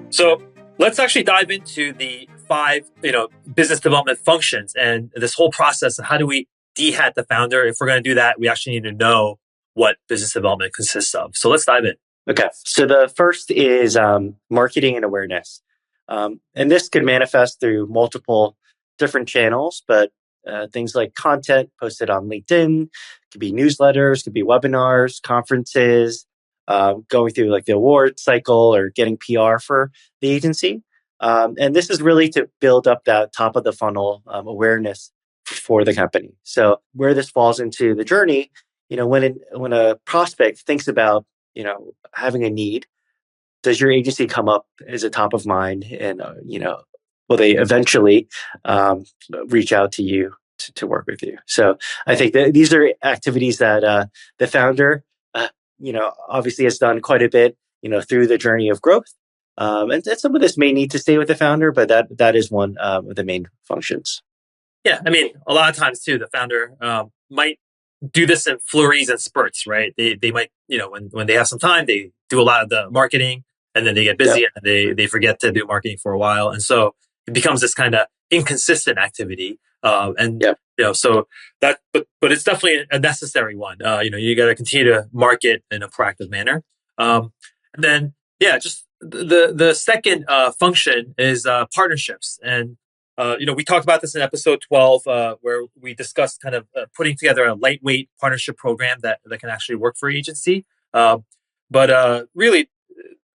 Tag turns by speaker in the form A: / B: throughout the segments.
A: So let's actually dive into the five, business development functions and this whole process. How do we de-hat the founder? If we're going to do that, we actually need to know what business development consists of. So let's dive in.
B: Okay, so the first is marketing and awareness. And this could manifest through multiple different channels, but things like content posted on LinkedIn, could be newsletters, could be webinars, conferences, going through like the award cycle or getting PR for the agency. And this is really to build up that top of the funnel awareness for the company. So where this falls into the journey, when a prospect thinks about having a need, does your agency come up as a top of mind? And, will they eventually reach out to you to work with you? So I think that these are activities that the founder, obviously has done quite a bit, through the journey of growth. And some of this may need to stay with the founder, but that is one of the main functions.
A: Yeah, I mean, a lot of times too, the founder might do this in flurries and spurts, right? They might, when they have some time, they do a lot of the marketing, and then they get busy
B: Yep.
A: and they forget to do marketing for a while, and so it becomes this kind of inconsistent activity. And
B: Yep.
A: so that, but it's definitely a necessary one. You got to continue to market in a proactive manner. And then just the second function is partnerships. And we talked about this in episode 12, where we discussed kind of putting together a lightweight partnership program that can actually work for agency. But really,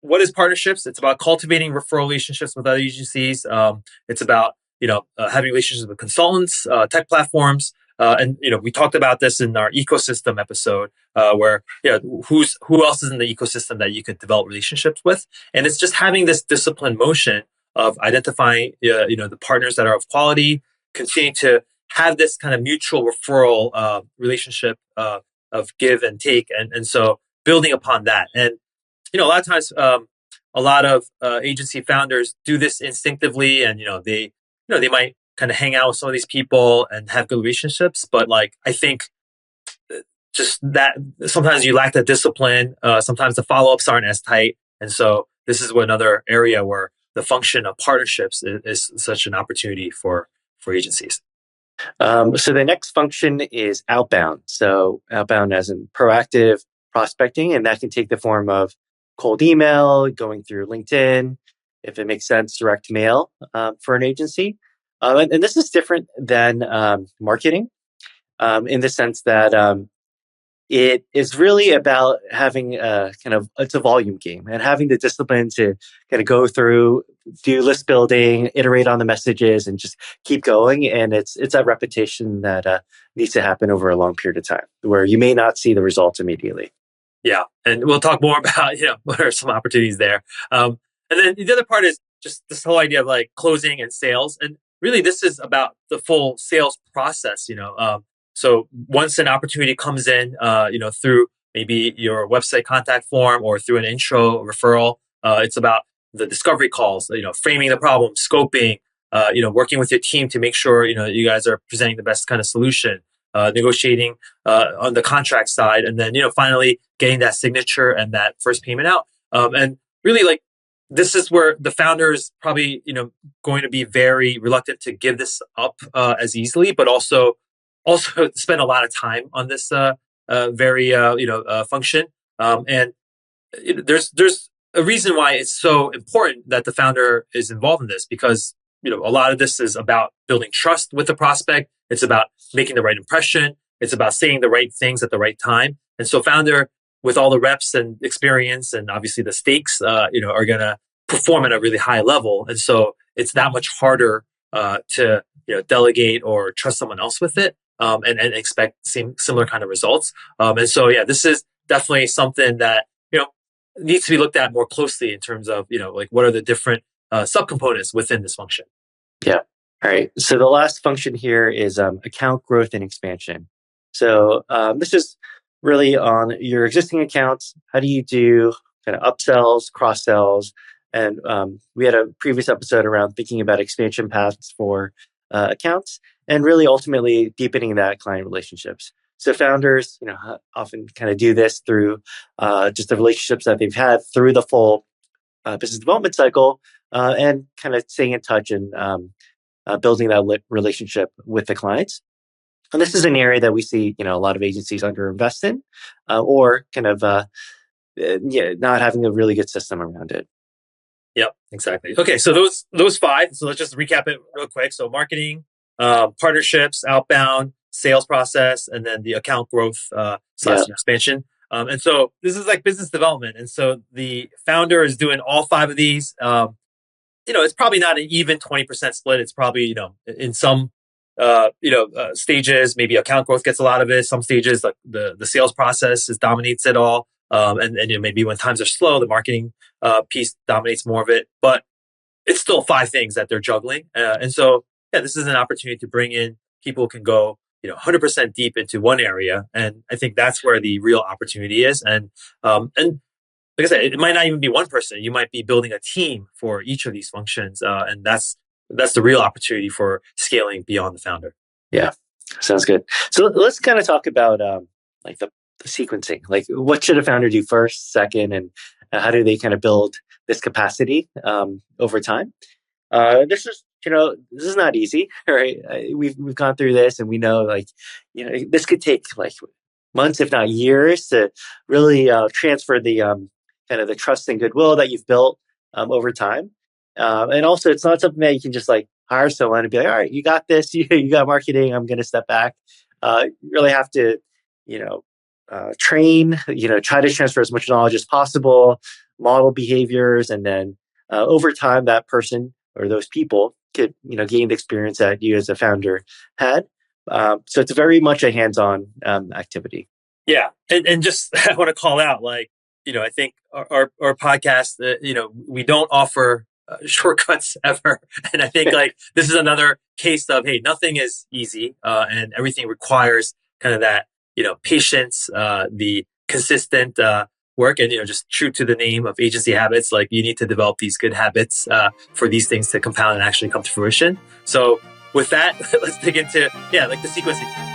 A: what is partnerships? It's about cultivating referral relationships with other agencies. It's about having relationships with consultants, tech platforms, and we talked about this in our ecosystem episode, where who else is in the ecosystem that you could develop relationships with, and it's just having this disciplined motion of identifying the partners that are of quality, continue to have this kind of mutual referral relationship of give and take, and so building upon that. And a lot of times, a lot of agency founders do this instinctively, and they might kind of hang out with some of these people and have good relationships. But like, I think just that sometimes you lack the discipline. Sometimes the follow-ups aren't as tight. And so this is another area where the function of partnerships is such an opportunity for agencies.
B: So the next function is outbound. So outbound as in proactive prospecting, and that can take the form of cold email, going through LinkedIn, if it makes sense, direct mail for an agency. And this is different than marketing in the sense that it is really about having it's a volume game and having the discipline to kind of go through, do list building, iterate on the messages, and just keep going. And it's that repetition that needs to happen over a long period of time, where you may not see the results immediately.
A: Yeah, and we'll talk more about what are some opportunities there. And then the other part is just this whole idea of like closing and sales, and really this is about the full sales process. So once an opportunity comes in, through maybe your website contact form or through an intro referral, it's about the discovery calls, framing the problem, scoping, working with your team to make sure you guys are presenting the best kind of solution, negotiating on the contract side, and then finally getting that signature and that first payment out. And really, like, this is where the founder is probably going to be very reluctant to give this up as easily, but also spend a lot of time on this very function. And there's a reason why it's so important that the founder is involved in this, because a lot of this is about building trust with the prospect. It's about making the right impression. It's about saying the right things at the right time. And so founder, with all the reps and experience and obviously the stakes, are going to perform at a really high level. And so it's that much harder to delegate or trust someone else with it, and expect similar kind of results. And so, this is definitely something that needs to be looked at more closely in terms of like, what are the different subcomponents within this function.
B: Yeah. All right. So the last function here is account growth and expansion. So this is really on your existing accounts. How do you do kind of upsells, cross sells? And we had a previous episode around thinking about expansion paths for accounts, and really ultimately deepening that client relationships. So founders, often kind of do this through just the relationships that they've had through the full business development cycle, and kind of staying in touch and building that relationship with the clients. And this is an area that we see, a lot of agencies underinvest in, or kind of yeah, not having a really good system around it.
A: Yep, exactly. Okay, so those five. So let's just recap it real quick. So marketing, partnerships, outbound, sales process, and then the account growth
B: Yeah,
A: slash expansion. And so this is like business development. And so the founder is doing all five of these. It's probably not an even 20% split. It's probably, in some, stages, maybe account growth gets a lot of it. Some stages, like the sales process dominates it all. And maybe when times are slow, the marketing piece dominates more of it. But it's still five things that they're juggling. And so, yeah, this is an opportunity to bring in people who can go, 100% deep into one area. And I think that's where the real opportunity is. And like I said, it might not even be one person. You might be building a team for each of these functions, and that's the real opportunity for scaling beyond the founder.
B: yeah, sounds good. So let's kind of talk about like the sequencing. Like, what should a founder do first, second, and how do they kind of build this capacity over time? This is not easy, right? We've gone through this, and we know, like, this could take like months, if not years, to really transfer the kind of the trust and goodwill that you've built over time. And also, it's not something that you can just like hire someone and be like, all right, you got this, you got marketing, I'm going to step back. You really have to, you know, train, try to transfer as much knowledge as possible, model behaviors, and then over time, that person or those people could, gain the experience that you as a founder had. So it's very much a hands-on activity.
A: Yeah, and just I want to call out, like, I think our podcast, we don't offer shortcuts ever, and I think like this is another case of, hey, nothing is easy, and everything requires kind of that patience, the consistent work, and just true to the name of agency habits, like you need to develop these good habits for these things to compound and actually come to fruition. So with that, let's dig into like the sequencing.